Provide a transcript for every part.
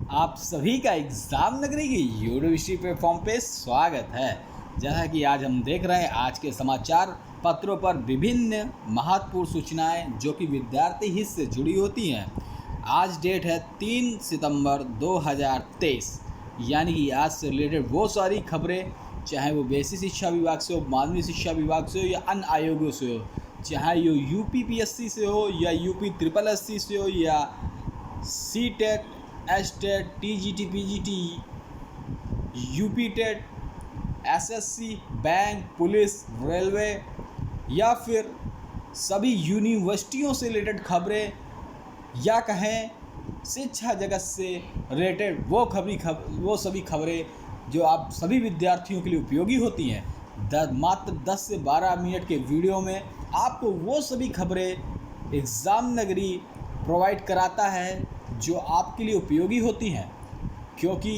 आप सभी का एग्जाम नगरी की यूनिवर्सिटी प्लेटफॉर्म पे स्वागत है। जैसा कि आज हम देख रहे हैं आज के समाचार पत्रों पर विभिन्न महत्वपूर्ण सूचनाएं जो कि विद्यार्थी हित से जुड़ी होती हैं। आज डेट है 3 सितंबर 2023, यानी कि आज से रिलेटेड वो सारी खबरें, चाहे वो बेसिक शिक्षा विभाग से हो, माध्यमिक शिक्षा विभाग से हो या अन्य आयोगों से हो, चाहे ये यूपीपीएससी से हो या यूपी ट्रिपल एससी से हो या CTET, STET, TGT, PGT, UP TET, SSC, bank, police, railway या फिर सभी यूनिवर्सिटियों से रिलेटेड खबरें, या कहें शिक्षा जगत से रिलेटेड वो सभी खबरें जो आप सभी विद्यार्थियों के लिए उपयोगी होती हैं। मात्र 10 से 12 मिनट के वीडियो में आपको वो सभी खबरें एग्ज़ाम नगरी प्रोवाइड कराता है जो आपके लिए उपयोगी होती हैं, क्योंकि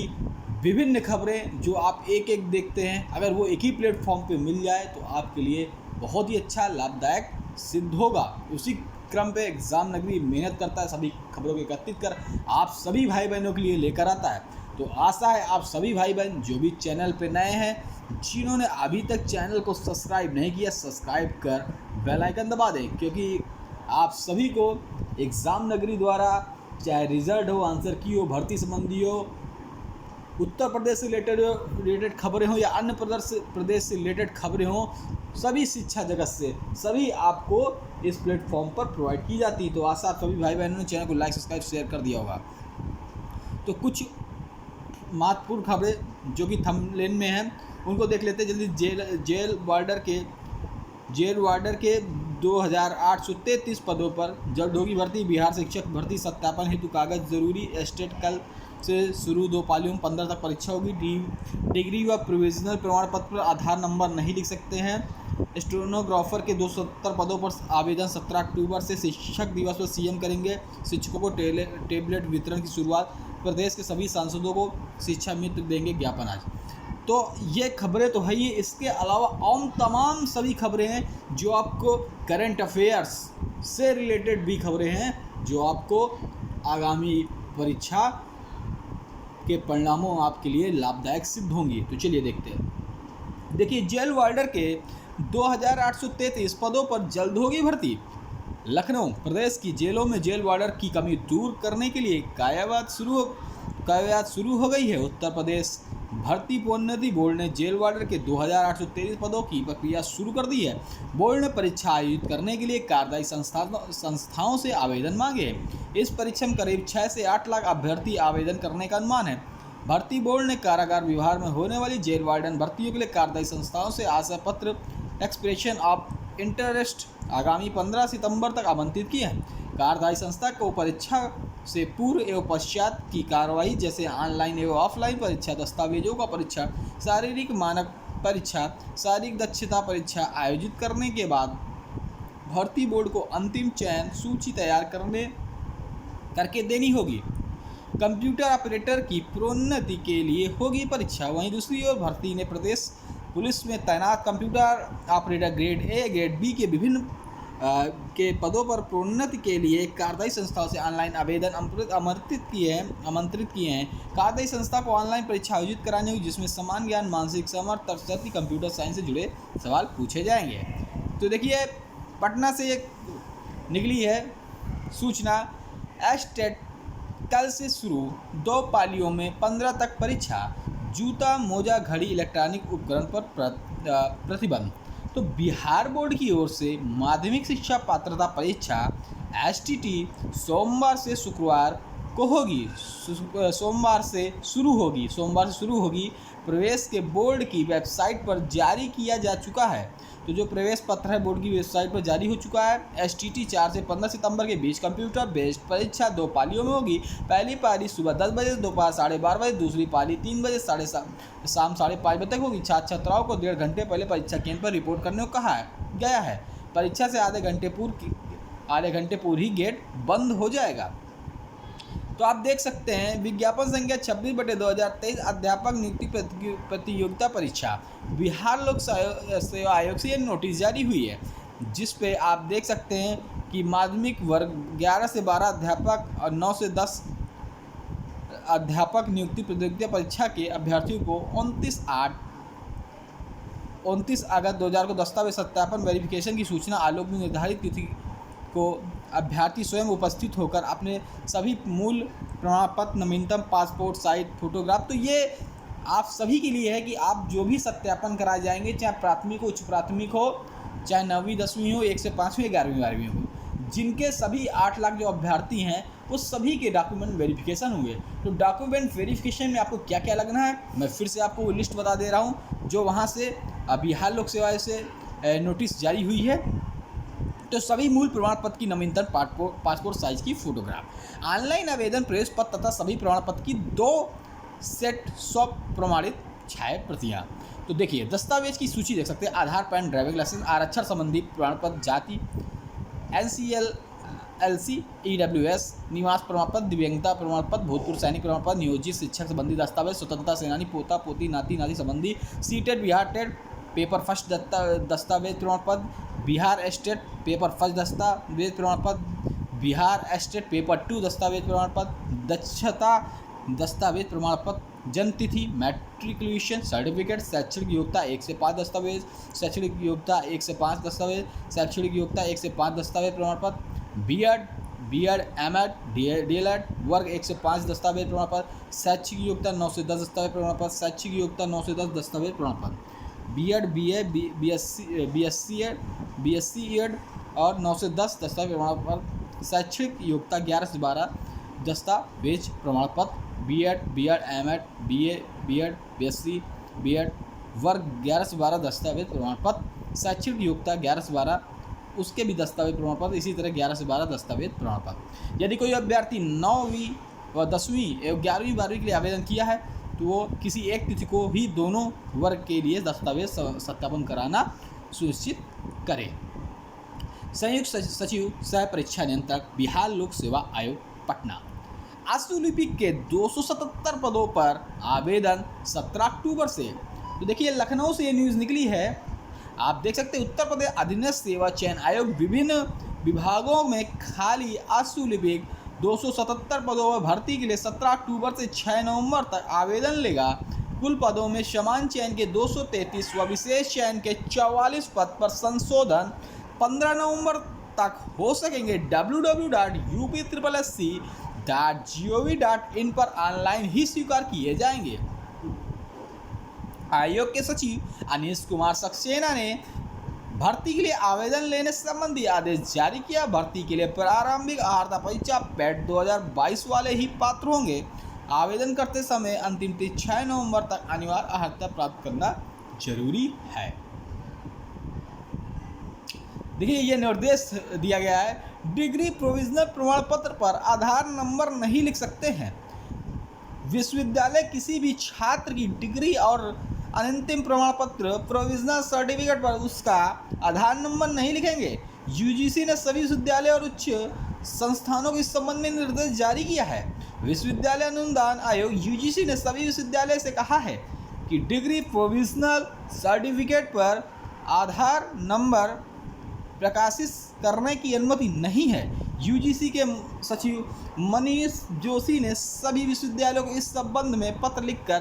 विभिन्न खबरें जो आप एक एक देखते हैं, अगर वो एक ही प्लेटफॉर्म पे मिल जाए तो आपके लिए बहुत ही अच्छा लाभदायक सिद्ध होगा। उसी क्रम पे एग्ज़ाम नगरी मेहनत करता है सभी खबरों को एकत्रित कर आप सभी भाई बहनों के लिए लेकर आता है। तो आशा है आप सभी भाई बहन जो भी चैनल पे नए हैं, जिन्होंने अभी तक चैनल को सब्सक्राइब नहीं किया, सब्सक्राइब कर बेल आइकन दबा दें, क्योंकि आप सभी को एग्ज़ाम नगरी द्वारा चाहे रिजल्ट हो, आंसर की हो, भर्ती संबंधी हो, उत्तर प्रदेश से रिलेटेड खबरें हो या अन्य प्रदेश से रिलेटेड खबरें हो, सभी शिक्षा जगत से सभी आपको इस प्लेटफॉर्म पर प्रोवाइड की जाती है। तो आशा आप सभी भाई बहनों ने चैनल को लाइक, सब्सक्राइब, शेयर कर दिया होगा। तो कुछ महत्वपूर्ण खबरें जो कि थंबनेल में हैं उनको देख लेते हैं जल्दी। जेल वार्डर के 2833 पदों पर जल्द होगी भर्ती। बिहार शिक्षक भर्ती सत्यापन हेतु कागज जरूरी। एस्टेट कल से शुरू 2 पालियों में 15 तक परीक्षा होगी। डिग्री व प्रोविजनल प्रमाण पत्र पर आधार नंबर नहीं लिख सकते हैं। स्टेनोग्राफर के 270 पदों पर आवेदन 17 अक्टूबर से। शिक्षक दिवस पर सीएम करेंगे शिक्षकों को टेबलेट वितरण की शुरुआत। प्रदेश के सभी सांसदों को शिक्षा मित्र देंगे ज्ञापन आज। तो ये खबरें तो है ही, इसके अलावा और तमाम सभी खबरें हैं जो आपको करंट अफेयर्स से रिलेटेड भी खबरें हैं जो आपको आगामी परीक्षा के परिणामों आपके लिए लाभदायक सिद्ध होंगी। तो चलिए देखते हैं। देखिए, जेल वार्डर के 2833 पदों पर जल्द होगी भर्ती। लखनऊ प्रदेश की जेलों में जेल वार्डर की कमी दूर करने के लिए कायावाद शुरू हो गई है। उत्तर प्रदेश भर्ती प्रोन्नति बोर्ड ने जेल वार्डर के 2833 पदों की प्रक्रिया शुरू कर दी है। बोर्ड ने परीक्षा आयोजित करने के लिए कार्यदायी संस्थाओं से आवेदन मांगे हैं। इस परीक्षा में करीब 6 से 8 लाख अभ्यर्थी आवेदन करने का अनुमान है। भर्ती बोर्ड ने कारागार विभाग में होने वाली जेल वार्डन भर्तियों के लिए कार्यदायी संस्थाओं से आशा पत्र एक्सप्रेशन ऑफ इंटरेस्ट आगामी 15 सितंबर तक आमंत्रित किए हैं। कार्यदायी संस्था को परीक्षा से पूर्व एवं पश्चात की कार्रवाई जैसे ऑनलाइन एवं ऑफलाइन परीक्षा, दस्तावेजों का परीक्षा, शारीरिक मानक परीक्षा, शारीरिक दक्षता परीक्षा आयोजित करने के बाद भर्ती बोर्ड को अंतिम चयन सूची तैयार करके देनी होगी। कंप्यूटर ऑपरेटर की प्रोन्नति के लिए होगी परीक्षा। वहीं दूसरी ओर भर्ती ने प्रदेश पुलिस में तैनात computer operator grade A, grade B के विभिन्न के पदों पर प्रोन्नति के लिए कार्यदायी संस्थाओं से ऑनलाइन आवेदन आमंत्रित किए हैं। कार्यदायी संस्था को ऑनलाइन परीक्षा आयोजित करानी होगी जिसमें समान ज्ञान, मानसिक सामर्थ्य, तर्क, कंप्यूटर साइंस से जुड़े सवाल पूछे जाएंगे। तो देखिए, पटना से एक निकली है सूचना। एस्टेट कल से शुरू 2 पालियों में 15 तक परीक्षा। जूता, मोजा, घड़ी, इलेक्ट्रॉनिक उपकरण पर प्रतिबंध। तो बिहार बोर्ड की ओर से माध्यमिक शिक्षा पात्रता परीक्षा एसटीटी सोमवार से शुक्रवार को होगी। सोमवार से शुरू होगी। प्रवेश के बोर्ड की वेबसाइट पर जारी किया जा चुका है। तो जो प्रवेश पत्र है बोर्ड की वेबसाइट पर जारी हो चुका है। एसटीटी 4 से 15 सितंबर के बीच कंप्यूटर बेस्ड परीक्षा 2 पालियों में होगी। पहली पाली सुबह 10 बजे से दोपहर 12:30 बजे, दूसरी पाली 3 बजे शाम 5:30 बजे तक होगी। छात्र छात्राओं को 1.5 घंटे पहले परीक्षा केंद्र पर रिपोर्ट करने को कहा गया है। परीक्षा से आधे घंटे पूर्व ही गेट बंद हो जाएगा। तो आप देख सकते हैं, विज्ञापन संख्या 26/2023 अध्यापक नियुक्ति प्रतियोगिता परीक्षा। बिहार लोक सेवा आयोग से यह नोटिस जारी हुई है, जिस पे आप देख सकते हैं कि माध्यमिक वर्ग 11 से 12 अध्यापक और 9 से 10 अध्यापक नियुक्ति प्रतियोगिता परीक्षा के अभ्यर्थियों को 29 अगस्त 2000 को दस्तावेज सत्यापन वेरिफिकेशन की सूचना आलोक में निर्धारित तिथि को अभ्यर्थी स्वयं उपस्थित होकर अपने सभी मूल प्रमाण पत्र, नवीनतम पासपोर्ट साइज फोटोग्राफ। तो ये आप सभी के लिए है कि आप जो भी सत्यापन कराए जाएंगे, चाहे प्राथमिक हो, उच्च प्राथमिक हो, चाहे 9वीं 10वीं हो, 1 से 5वीं 11वीं 12वीं हो, जिनके सभी 8 लाख जो अभ्यर्थी हैं उस सभी के डॉक्यूमेंट वेरिफिकेशन हुए। तो डॉक्यूमेंट वेरिफिकेशन में आपको क्या क्या लगना है, मैं फिर से आपको वो लिस्ट बता दे रहा हूँ जो वहाँ से बिहार लोक सेवा से नोटिस जारी हुई है। तो सभी मूल प्रमाण पत्र की नवीनतम पासपोर्ट साइज की फोटोग्राफ, ऑनलाइन आवेदन प्रवेश पत्र तथा सभी प्रमाण पत्र की 2 सेट प्रमाणित छाया प्रतियाँ। तो देखिए दस्तावेज की सूची देख सकते हैं, आधार, पैन, ड्राइविंग लाइसेंस, आरक्षण संबंधी प्रमाण पत्र, जाति, NCLC, EWS, निवास प्रमाण पत्र, दिव्यांगता प्रमाण पत्र, भूतपूर्व सैनिक प्रमाण पत्र, नियोजित शिक्षक संबंधी दस्तावेज, स्वतंत्रता सेनानी, पोता पोती, नाती नाती संबंधी, CTET Bihar TET paper first दस्तावेज प्रमाण पत्र, बिहार स्टेट पेपर फर्स्ट दस्तावेज प्रमाण पत्र, बिहार स्टेट पेपर 2 दस्तावेज प्रमाण पत्र, दक्षता दस्तावेज प्रमाण पत्र, जन्म तिथि, मैट्रिकुलेशन सर्टिफिकेट, शैक्षणिक योग्यता 1 से 5 दस्तावेज, शैक्षणिक योग्यता 1 से 5 दस्तावेज, शैक्षणिक योग्यता 1 से 5 दस्तावेज प्रमाण पत्र, बीएड, एमएड, डीएलएड वर्ग 1 से 5 दस्तावेज प्रमाण पत्र, शैक्षिक योग्यता 9 से 10 दस्तावेज प्रमाण पत्र, शैक्षिक योग्यता 9 से 10 दस्तावेज प्रमाण पत्र, बीएड, बीए, बीएससी एड और 9 से 10 दस्तावेज प्रमाण पत्र, शैक्षणिक योग्यता 11 से 12 दस्तावेज प्रमाण पत्र, BEd, MEd, BEd, BSc, BEd वर्ग 11 से 12 दस्तावेज प्रमाण पत्र, शैक्षणिक योग्यता 11 से 12 उसके भी दस्तावेज प्रमाण पत्र, इसी तरह 11 से 12 दस्तावेज प्रमाण पत्र। यदि कोई अभ्यर्थी 9वीं व 10वीं एवं 11वीं 12वीं के लिए आवेदन किया है तो वो किसी एक तिथि को ही दोनों वर्ग के लिए दस्तावेज सत्यापन कराना सुनिश्चित करे। संयुक्त सचिव सह परीक्षा नियंत्रक, बिहार लोक सेवा आयोग, पटना। आशुलिपिक के 277 पदों पर आवेदन 17 अक्टूबर से। तो देखिए लखनऊ से ये न्यूज़ निकली है, आप देख सकते हैं उत्तर प्रदेश अधीनस्थ सेवा चयन आयोग विभिन्न विभागों में खाली आशुलिपिक 277 पदों पर भर्ती के लिए 17 अक्टूबर से 6 नवंबर तक आवेदन लेगा। कुल पदों में समान चयन के 233 व विशेष चयन के 44 पद पर संशोधन 15 नवंबर तक हो सकेंगे। www.upssc.gov.in पर ऑनलाइन ही स्वीकार किए जाएंगे। आयोग के सचिव अनीश कुमार सक्सेना ने भर्ती के लिए आवेदन लेने संबंधी आदेश जारी किया। भर्ती के लिए प्रारंभिक अर्हता परीक्षा पैट 2022 वाले ही पात्र होंगे। आवेदन करते समय अंतिम तिथि 6 नवंबर तक अनिवार्य अर्हता प्राप्त करना जरूरी है। देखिए ये निर्देश दिया गया है, डिग्री प्रोविजनल प्रमाण पत्र पर आधार नंबर नहीं लिख सकते हैं। विश्वविद्यालय किसी भी छात्र की डिग्री और अंतिम प्रमाण पत्र प्रोविजनल सर्टिफिकेट पर उसका आधार नंबर नहीं लिखेंगे। यूजीसी ने सभी विश्वविद्यालय और उच्च संस्थानों के संबंध में निर्देश जारी किया है। विश्वविद्यालय अनुदान आयोग यूजीसी ने सभी विश्वविद्यालय से कहा है कि डिग्री प्रोविजनल सर्टिफिकेट पर आधार नंबर प्रकाशित करने की अनुमति नहीं है। यूजीसी के सचिव मनीष जोशी ने सभी विश्वविद्यालयों को इस संबंध में पत्र लिखकर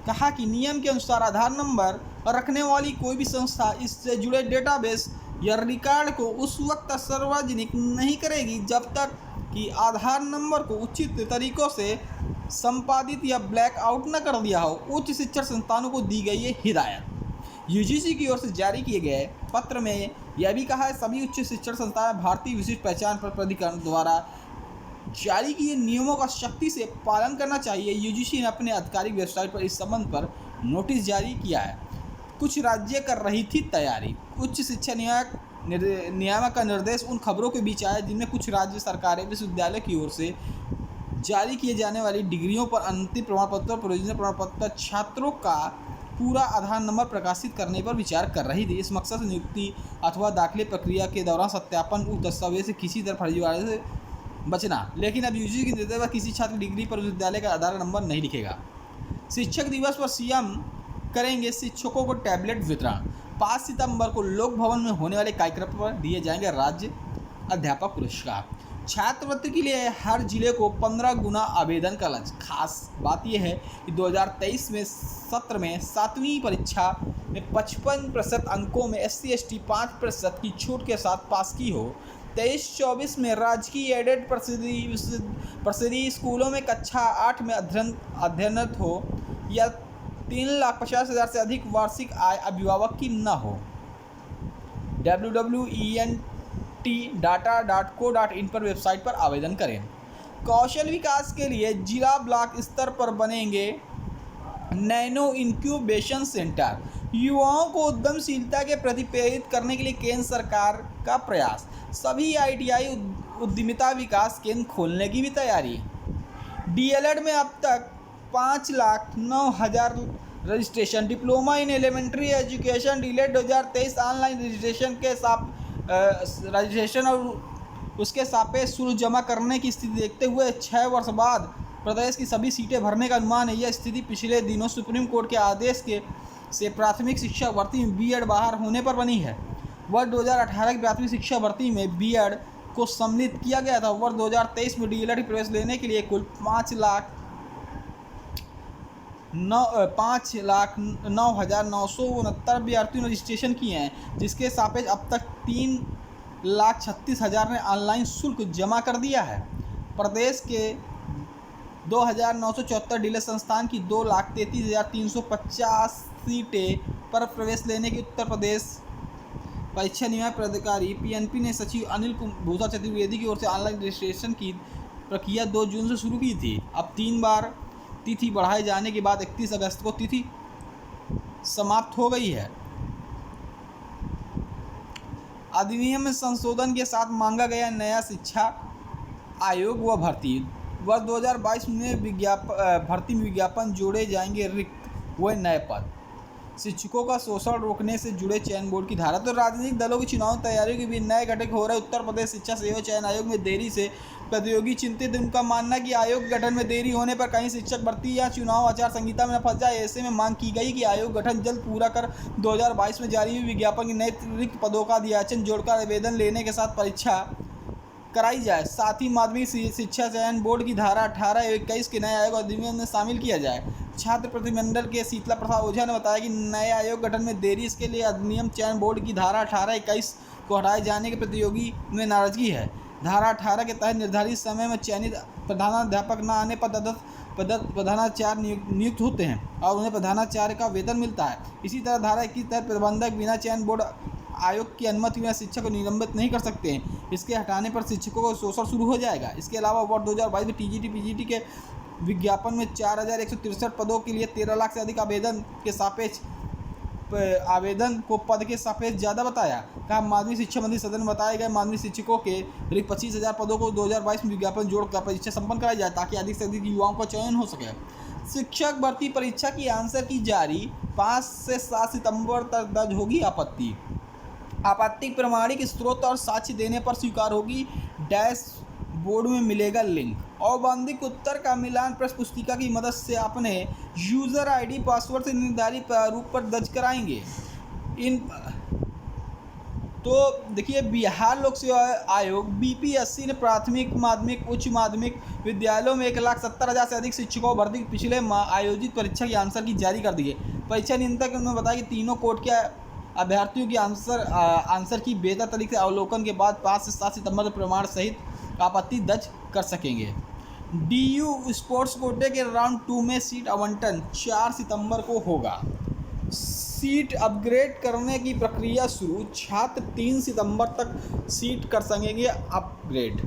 कहा कि नियम के अनुसार आधार नंबर रखने वाली कोई भी संस्था इससे जुड़े डेटाबेस या रिकॉर्ड को उस वक्त सार्वजनिक नहीं करेगी जब तक कि आधार नंबर को उचित तरीकों से संपादित या ब्लैक आउट न कर दिया हो। उच्च शिक्षण संस्थानों को दी गई है हिदायत। यूजीसी की ओर से जारी किए गए पत्र में यह भी कहा है सभी उच्च शिक्षण संस्थाएं भारतीय विशिष्ट पहचान प्राधिकरण द्वारा जारी किए नियमों का सख्ती से पालन करना चाहिए। यूजीसी ने अपने आधिकारिक वेबसाइट पर इस संबंध पर नोटिस जारी किया है। कुछ राज्य कर रही थी तैयारी। उच्च शिक्षा नियामक का निर्देश उन खबरों के बीच आया जिनमें कुछ राज्य सरकारें विश्वविद्यालय की ओर से जारी किए जाने वाली डिग्रियों पर अंतिम प्रमाण पत्र, प्रोविजनल प्रमाण पत्र छात्रों का पूरा आधार नंबर प्रकाशित करने पर विचार कर रही थी। इस मकसद से नियुक्ति अथवा दाखिले प्रक्रिया के दौरान सत्यापन उस दस्तावेज से किसी तरह फर्जीवाड़े से बचना। लेकिन अब यूजीसी के निर्देश पर किसी छात्र डिग्री पर विश्वविद्यालय का आधार नंबर नहीं लिखेगा। शिक्षक दिवस पर सीएम करेंगे शिक्षकों को टैबलेट वितरण। 5 सितंबर को लोक भवन में होने वाले कार्यक्रम पर दिए जाएंगे राज्य अध्यापक पुरस्कार। छात्रवृत्ति के लिए हर जिले को 15 गुना आवेदन का लक्ष्य। खास बात यह है कि 2023 में सत्र में 7वीं परीक्षा में 55% अंकों में SC ST 5% की छूट के साथ पास की हो। 23-24 में राजकीय एडेड प्रसिद्धि स्कूलों में कक्षा 8 में अध्ययनरत हो या 3,50,000 से अधिक वार्षिक आय अभिभावक की न हो। www.entdata.co.in पर वेबसाइट पर आवेदन करें। कौशल विकास के लिए जिला ब्लॉक स्तर पर बनेंगे नैनो इंक्यूबेशन सेंटर। युवाओं को उद्यमशीलता के प्रति प्रेरित करने के लिए केंद्र सरकार का प्रयास। सभी ITI उद्यमिता विकास केंद्र खोलने की भी तैयारी। DLED में अब तक 5,09,000 registration. Diploma in elementary education DLED 2023 online registration के रजिस्ट्रेशन और उसके सापेक्ष शुल्क जमा करने की स्थिति देखते हुए 6 वर्ष बाद प्रदेश की सभी सीटें भरने का अनुमान है। यह स्थिति पिछले दिनों सुप्रीम कोर्ट के आदेश से प्राथमिक शिक्षा भर्ती में B.Ed बाहर होने पर बनी है। वर्ष 2018 की प्राथमिक शिक्षा भर्ती में B.Ed को सम्मिलित किया गया था। वर्ष 2023 में DLED प्रवेश लेने के लिए कुल 5,09,969 अभ्यर्थियों ने रजिस्ट्रेशन किए हैं, जिसके सापेक्ष अब तक 3,36,000 ने ऑनलाइन शुल्क जमा कर दिया है। प्रदेश के 2,974 DLED संस्थान की 2,33,350 सीटें पर प्रवेश लेने की उत्तर प्रदेश परीक्षा नियामक प्राधिकारी PNP ने सचिव अनिल भूषण चतुर्वेदी की ओर से ऑनलाइन रजिस्ट्रेशन की प्रक्रिया 2 जून से शुरू की थी। अब 3 बार तिथि बढ़ाए जाने के बाद 31 अगस्त को तिथि समाप्त हो गई है। अधिनियम में संशोधन के साथ मांगा गया नया शिक्षा आयोग व भर्ती। वर्ष 2022 में भर्ती में विज्ञापन जोड़े जाएंगे रिक्त व नए पद। शिक्षकों का शोषण रोकने से जुड़े चयन बोर्ड की धारा। तो राजनीतिक दलों की चुनाव तैयारियों के बीच नए गठन हो रहे उत्तर प्रदेश शिक्षा सेवा चयन आयोग में देरी से प्रतियोगी चिंतित। उनका मानना है कि आयोग गठन में देरी होने पर कहीं शिक्षक भर्ती या चुनाव आचार संहिता में न फंस जाए। ऐसे में मांग की गई कि आयोग गठन जल्द पूरा कर 2022 में जारी हुई विज्ञापन के नए रिक्त पदों का अध्याचन जोड़कर आवेदन लेने के साथ परीक्षा कराई जाए। साथ ही माध्यमिक शिक्षा चयन बोर्ड की धारा 18 और 21 के नए आयोग अधिनियम में शामिल किया जाए। छात्र प्रतिनिधिमंडल के शीतला प्रसाद ओझा ने बताया कि नए आयोग गठन में देरी इसके लिए अधिनियम चयन बोर्ड की धारा 18-21 को हटाए जाने के प्रतियोगी में नाराजगी है। धारा 18 के तहत निर्धारित समय में चयनित प्रधानाध्यापक न आने पर प्रधानाचार्य नियुक्त होते हैं और उन्हें प्रधानाचार्य का वेतन मिलता है। इसी तरह धारा 21 तहत प्रबंधक बिना चयन बोर्ड आयोग की अनुमति बिना शिक्षक को निलंबित नहीं कर सकते हैं। इसके हटाने पर शिक्षकों को शोषण शुरू हो जाएगा। इसके अलावा वर्ष 2022 में TGT PGT के विज्ञापन में 4,163 पदों के लिए 13 लाख से अधिक आवेदन के सापेक्ष आवेदन को पद के सापेक्ष ज़्यादा बताया। कहा माध्यमिक शिक्षा मंत्री सदन में बताए गए माध्यमिक शिक्षकों के रिक्त 25,000 पदों को 2022 में विज्ञापन जोड़कर परीक्षा संपन्न कराई जाए ताकि अधिक से अधिक युवाओं का चयन हो सके। शिक्षक भर्ती परीक्षा की आंसर की जारी 5 से 7 सितंबर तक दर्ज होगी आपत्ति। आपत्ति प्रमाणिक स्रोत और साक्ष्य देने पर स्वीकार होगी। डैश बोर्ड में मिलेगा लिंक। औपबंधिक उत्तर का मिलान प्रश्न पुस्तिका की मदद से अपने यूज़र ID पासवर्ड से निर्धारित प्रारूप पर दर्ज कराएंगे। तो देखिए बिहार लोक सेवा आयोग BPSC ने प्राथमिक माध्यमिक उच्च माध्यमिक विद्यालयों में 1,70,000 से अधिक शिक्षकों भर्ती पिछले माह आयोजित परीक्षा की आंसर की जारी कर दी है। परीक्षा नियंत्रक ने बताया कि तीनों कोर्ट के अभ्यर्थियों की आंसर की बेहतर तरीके से अवलोकन के बाद 5 से 7 सितंबर प्रमाण सहित आपत्ति दर्ज कर सकेंगे। DU स्पोर्ट्स कोटे के राउंड 2 में सीट आवंटन 4 सितंबर को होगा। सीट अपग्रेड करने की प्रक्रिया शुरू। छात्र 3 सितंबर तक सीट कर सकेंगे अपग्रेड।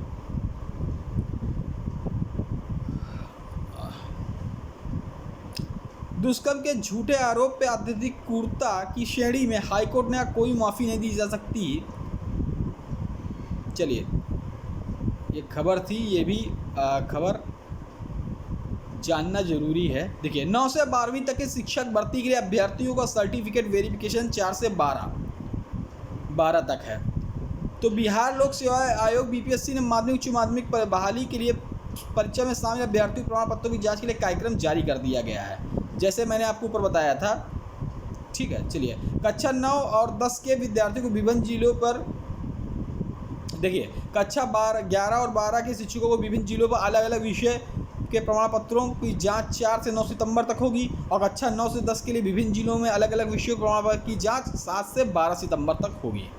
दुष्कर्म के झूठे आरोप पर अत्यधिक क्रूरता की श्रेणी में हाईकोर्ट ने कोई माफ़ी नहीं दी जा सकती। चलिए ये खबर थी, ये भी खबर जानना जरूरी है। देखिए 9 से 12वीं तक के शिक्षक भर्ती के लिए अभ्यर्थियों का सर्टिफिकेट वेरिफिकेशन 4 से 12 तक है। तो बिहार लोक सेवा आयोग BPSC ने माध्यमिक उच्च माध्यमिक पर बहाली के लिए परीक्षा में शामिल अभ्यर्थियों प्रमाण पत्रों की जांच के लिए कार्यक्रम जारी कर दिया गया है, जैसे मैंने आपको ऊपर बताया था। ठीक है, चलिए कक्षा 9 और 10 के विद्यार्थियों को विभिन्न जिलों पर देखिए, कक्षा 11 और 12 के शिक्षकों को विभिन्न जिलों पर अलग अलग विषय के प्रमाण पत्रों की जांच 4 से 9 सितंबर तक होगी और कक्षा 9 से 10 के लिए विभिन्न जिलों में अलग अलग विषयों के प्रमाण पत्र की जांच 7 से 12 सितंबर तक होगी।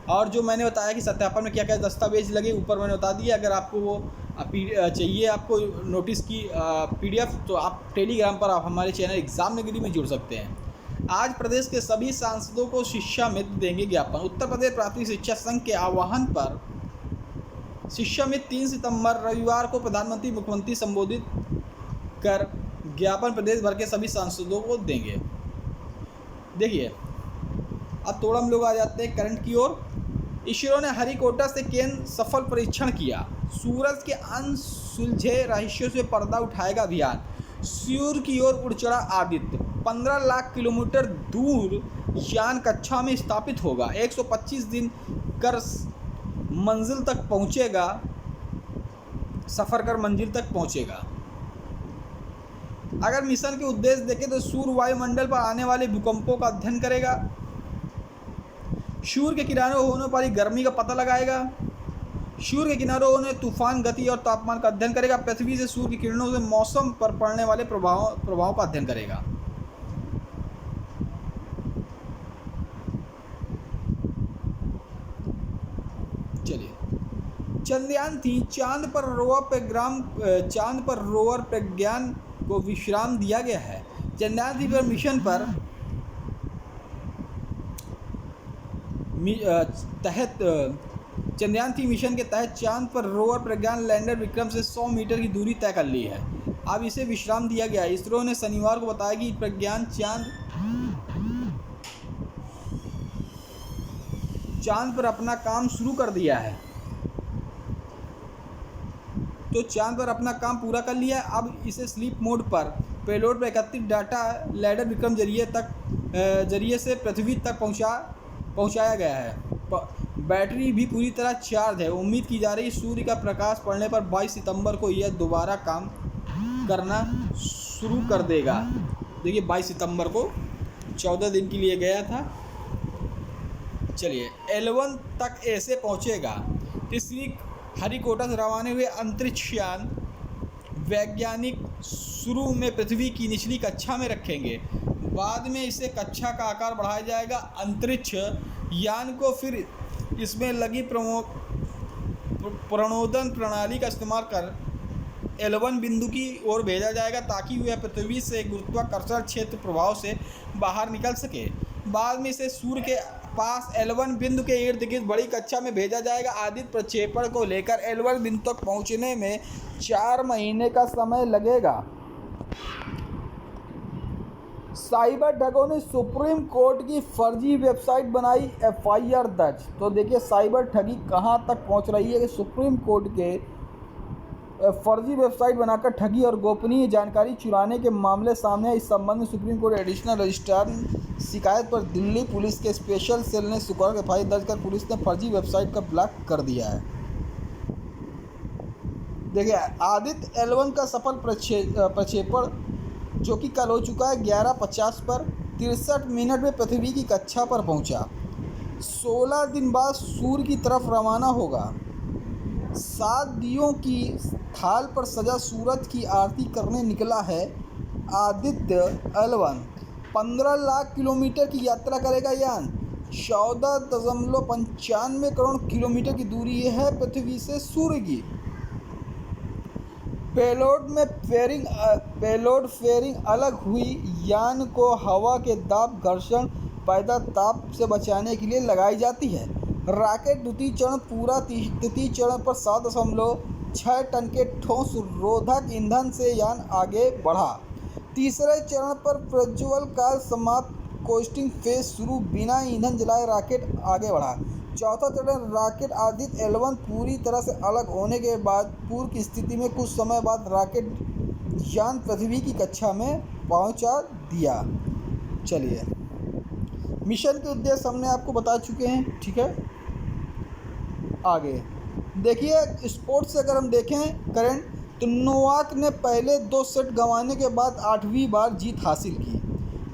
और जो मैंने बताया कि सत्यापन में क्या क्या दस्तावेज लगे, ऊपर मैंने बता दिया। अगर आपको वो चाहिए आपको नोटिस की PDF, तो आप टेलीग्राम पर आप हमारे चैनल एग्जामनगरी में जुड़ सकते हैं। आज प्रदेश के सभी सांसदों को शिक्षा मित्र देंगे ज्ञापन। उत्तर प्रदेश प्राथमिक शिक्षा संघ के आह्वान पर शिक्षा मित्र 3 सितंबर रविवार को प्रधानमंत्री मुख्यमंत्री संबोधित कर ज्ञापन प्रदेश भर के सभी सांसदों को देंगे। देखिए, अब थोड़ा हम लोग आ जाते हैं करंट की ओर। इसरो ने हरिकोटा से केंद्र सफल परीक्षण किया। सूरज के अनसुलझे रहस्यों से पर्दा उठाएगा अभियान। सूर्य की ओर उड़ चढ़ा आदित्य। 15 लाख किलोमीटर दूर यान कक्षा में स्थापित होगा। 125 दिन कर मंजिल तक पहुंचेगा, सफर कर मंजिल तक पहुंचेगा। अगर मिशन के उद्देश्य देखें तो सूर्य वायुमंडल पर आने वाले भूकंपों का अध्ययन करेगा, सूर्य के किनारों होने वाली गर्मी का पता लगाएगा, सूर्य के किनारों होने तूफान गति और तापमान का अध्ययन करेगा, पृथ्वी से सूर्य की किरणों से मौसम पर पड़ने वाले प्रभावों का अध्ययन करेगा। चलिए, चंद्रयान-3 चांद पर रोवर प्रज्ञान को विश्राम दिया गया है। चंद्रयान-3 पर मिशन पर चंद्रयान-3 मिशन के तहत चांद पर रोवर प्रज्ञान लैंडर विक्रम से 100 मीटर की दूरी तय कर ली है। अब इसे विश्राम दिया गया है। इसरो ने शनिवार को बताया कि प्रज्ञान चांद पर अपना काम शुरू कर दिया है। तो चांद पर अपना काम पूरा कर लिया। अब इसे स्लीप मोड पर पेलोड पर एकत्रित डाटा लैंडर विक्रम जरिए से पृथ्वी तक पहुंचाया गया है। बैटरी भी पूरी तरह चार्ज है। उम्मीद की जा रही है सूर्य का प्रकाश पड़ने पर 22 सितंबर को यह दोबारा काम करना शुरू कर देगा। देखिए, 22 सितंबर को 14 दिन के लिए गया था। चलिए, L1 तक ऐसे पहुंचेगा। तीसरी हरिकोटा से रवाना हुए अंतरिक्ष यान वैज्ञानिक शुरू में पृथ्वी की निचली कक्षा में रखेंगे। बाद में इसे कक्षा का आकार बढ़ाया जाएगा। अंतरिक्ष यान को फिर इसमें लगी प्रणोदन प्रणाली का इस्तेमाल कर L1 बिंदु की ओर भेजा जाएगा ताकि वह पृथ्वी से गुरुत्वाकर्षण क्षेत्र प्रभाव से बाहर निकल सके। बाद में इसे सूर्य के पास L1 बिंदु के इर्द गिर्द बड़ी कक्षा में भेजा जाएगा। आदित्य प्रक्षेपण को लेकर L1 बिंदु तक पहुंचने में 4 महीने का समय लगेगा। साइबर ठगों ने सुप्रीम कोर्ट की फर्जी वेबसाइट बनाई, FIR दर्ज। तो देखिए, साइबर ठगी कहां तक पहुंच रही है कि सुप्रीम कोर्ट के फर्जी वेबसाइट बनाकर ठगी और गोपनीय जानकारी चुराने के मामले सामने। इस संबंध में सुप्रीम कोर्ट एडिशनल रजिस्ट्रार शिकायत पर दिल्ली पुलिस के स्पेशल सेल ने शुक्रवार को FIR दर्ज कर पुलिस ने फर्जी वेबसाइट का ब्लॉक कर दिया है। देखिए, आदित्य L1 का सफल प्रक्षेपण जो कि कल हो चुका है 11:50 पर 63 मिनट में पृथ्वी की कक्षा पर पहुंचा। 16 दिन बाद सूर्य की तरफ रवाना होगा। 7 दियों की थाल पर सजा सूरज की आरती करने निकला है आदित्य L1। 15 लाख किलोमीटर की यात्रा करेगा यान। 14.95 करोड़ किलोमीटर की दूरी है पृथ्वी से सूर्य की। पेलोड फेयरिंग अलग हुई यान को हवा के दाब घर्षण पैदा ताप से बचाने के लिए लगाई जाती है। रॉकेट द्वितीय चरण पूरा। तृतीय चरण पर 7.6 टन के ठोस रोधक ईंधन से यान आगे बढ़ा। तीसरे चरण पर प्रज्वल काल समाप्त, कोस्टिंग फेज शुरू। बिना ईंधन जलाए रॉकेट आगे बढ़ा। चौथा चरण रॉकेट आदित्य L1 पूरी तरह से अलग होने के बाद पूर्व की स्थिति में कुछ समय बाद रॉकेट यान पृथ्वी की कक्षा में पहुंचा दिया। चलिए, मिशन के उद्देश्य हमने आपको बता चुके हैं, ठीक है। आगे देखिए, स्पोर्ट्स से अगर हम देखें करंट, तो नोवाक ने पहले 2 सेट गंवाने के बाद 8वीं बार जीत हासिल की।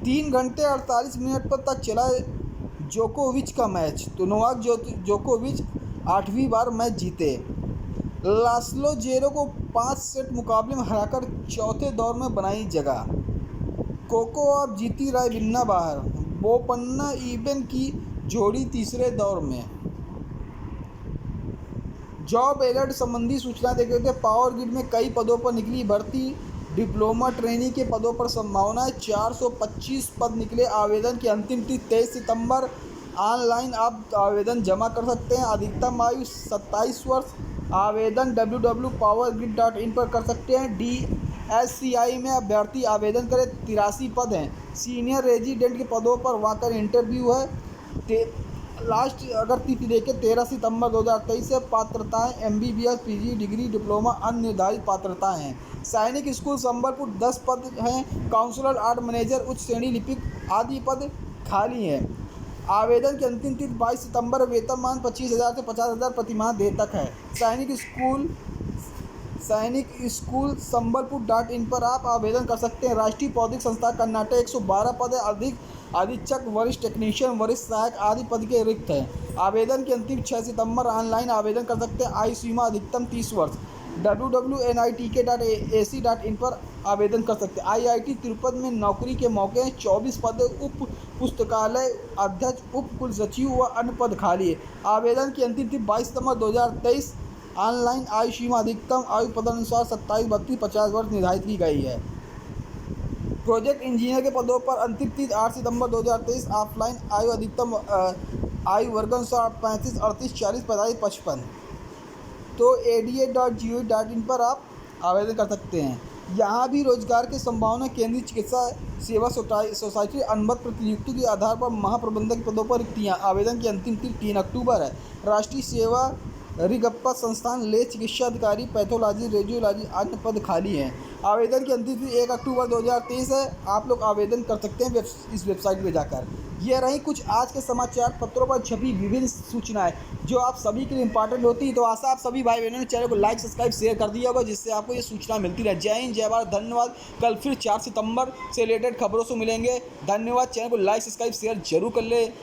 3 घंटे 48 मिनट पर तक चला जोकोविच का मैच, तो नोवाक जोकोविच 8वीं बार मैच जीते। लास्लो जेरो को 5 सेट मुकाबले में हराकर चौथे दौर में बनाई जगह। कोको और जीती रायबिन्ना बाहर, बोपन्ना इबन की जोड़ी तीसरे दौर में। जॉब अलर्ट संबंधी सूचना देख रहे थे। पावर ग्रिड में कई पदों पर निकली भर्ती, डिप्लोमा ट्रेनी के पदों पर संभावना है। 425 पद निकले, आवेदन की अंतिम तिथि 23 सितंबर। ऑनलाइन आप आवेदन जमा कर सकते हैं। अधिकतम आयु 27 वर्ष। आवेदन www.powergrid.in पर कर सकते हैं। DSCI में अभ्यर्थी आवेदन करें। 83 पद हैं। सीनियर रेजिडेंट के पदों पर वाकर इंटरव्यू है। लास्ट अगर तिथि देखें 13 सितंबर 2023 से। पात्रताएं MBBS PG डिग्री डिप्लोमा अनिर्धारित पात्रताएं हैं। सैनिक स्कूल संबलपुर 10 पद हैं। काउंसलर आर्ट मैनेजर उच्च श्रेणी लिपिक आदि पद खाली हैं। आवेदन की अंतिम तिथि 22 सितंबर। वेतनमान 25,000 से 50,000 प्रतिमाह तक है। सैनिक स्कूल संबलपुर.in पर आप आवेदन कर सकते हैं। राष्ट्रीय प्रौद्योगिक संस्थान कर्नाटक 112 पद है। अधीक्षक, वरिष्ठ टेक्नीशियन, वरिष्ठ सहायक आदि पद के रिक्त हैं। आवेदन की अंतिम 6 सितंबर। ऑनलाइन आवेदन कर सकते हैं। आयु सीमा अधिकतम 30 वर्ष। www.nitk.ac.in पर आवेदन कर सकते हैं। IIT तिरुपति में नौकरी के मौके हैं। 24 पद। उप पुस्तकालय अध्यक्ष, उप कुलसचिव व अन्य पद खाली है। आवेदन की अंतिम तिथि 22 सितंबर 2023। ऑनलाइन आयु सीमा अधिकतम आयु पदानुसार 27, 32, 50 वर्ष निर्धारित की गई है। प्रोजेक्ट इंजीनियर के पदों पर अंतिम तिथि 8 सितंबर 2023। ऑफलाइन आयु अधिकतम आयु वर्गानुसार 35, 38, 40, 45, 55। तो ada.gov.in पर आप आवेदन कर सकते हैं। यहाँ भी रोजगार की संभावना। केंद्रीय चिकित्सा सेवा सोसाइटी अनुबंध प्रतिनियुक्ति के आधार पर महाप्रबंधक पदों पर रिक्तियाँ। आवेदन की अंतिम तिथि 3 अक्टूबर है। राष्ट्रीय सेवा रिगप्पा संस्थान ले चिकित्सा अधिकारी, पैथोलॉजी, रेडियोलॉजी अन्य पद खाली हैं। आवेदन की अंतिम तिथि 1 अक्टूबर 2023 है। आप लोग आवेदन कर सकते हैं इस वेबसाइट पर जाकर। ये रही कुछ आज के समाचार पत्रों पर छपी विभिन्न सूचनाएं जो आप सभी के लिए इंपॉर्टेंट होती है। तो आशा आप सभी भाई बहनों ने चैनल को लाइक, सब्सक्राइब, शेयर कर दिया होगा, जिससे आपको ये सूचना मिलती रहे। जय हिंद, जय भारत, धन्यवाद। कल फिर 4 सितंबर से रिलेटेड खबरों से मिलेंगे। धन्यवाद। चैनल को लाइक, सब्सक्राइब, शेयर जरूर कर ले।